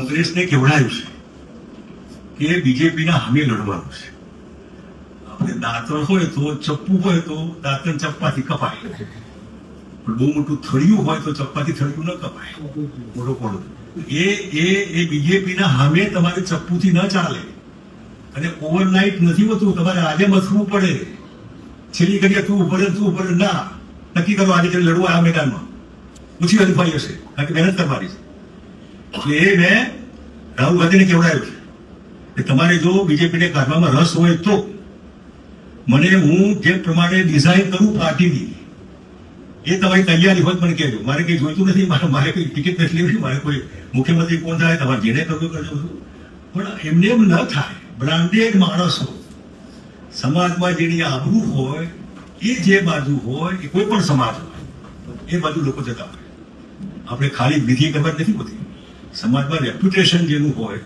કોંગ્રેસને કેવડાયું છે કે બીજેપીના સામે લડવાનું છે. આપણે દાંતણ હોય તો ચપ્પુ હોય તો દાંતણ ચપ્પાથી કપાય, પણ બહુ મોટું થળિયું હોય તો ચપ્પાથી થળિયું ન કપાય. મોટો કોડો એ બીજેપીના સામે તમારે ચપ્પુથી ન ચાલે. અને ઓવરનાઇટ નથી હોતું, તમારે આજે મથવું પડે. છેલ્લી ઘડીએ તું ઉપર ના નક્કી કરો આજે લડવું આ મેદાનમાં, ઓછી હરીફાઈ હશે, કારણ કે મહેનત કરવાની છે. એટલે એ મેં રાહુલ ગાંધીને કેવડાયું છે કે તમારે જો બીજેપીને કાઢવામાં રસ હોય તો મને, હું જે પ્રમાણે ડિઝાઇન કરું પાર્ટીની, એ તમારી તૈયારી હોય મને કહેજો. મારે કંઈ જોઈતું નથી, મારે કંઈ ટિકિટ નથી લેવી, મારે કોઈ મુખ્યમંત્રી કોણ થાય તમારે જેને કરવું કરજો બધું. પણ એમને એમ ન થાય. બ્રાન્ડેડ માણસો, સમાજમાં જેની આબરૂ હોય એ જે બાજુ હોય, એ કોઈ પણ સમાજ હોય એ બાજુ લોકો જતા હોય. આપણે ખાલી વિધિ ખબર નથી હોતી. સમાજમાં રેપ્યુટેશન જેનું હોય,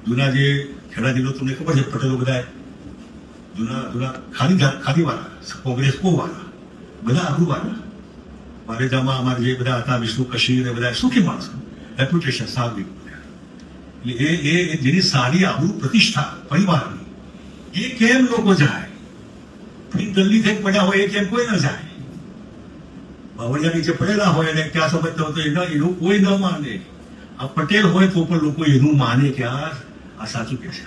જૂના જે ખેડા જિલ્લો તમને ખબર છે, પટેલો બધા જૂના ખાદીવાળા, કોંગ્રેસ વાળા, બધા આબરૂવાળા, વારેજામાં અમારે જે બધા હતા, વિષ્ણુ કશી ને બધા સુખી માણસો, રેપ્યુટેશન સારી. એટલે એ જેની સારી આબરૂ પ્રતિષ્ઠા પરિવારની, એ કેમ લોકો જાય? દલ્લી થઈ પડ્યા હોય એ કેમ કોઈ ન જાય? બાવળિયા નીચે પડેલા હોય અને ક્યાં સમજતા હોય તો એનું કોઈ ન માને. આ પટેલ હોય તો પણ લોકો એનું માને કે આ સાચું કે છે.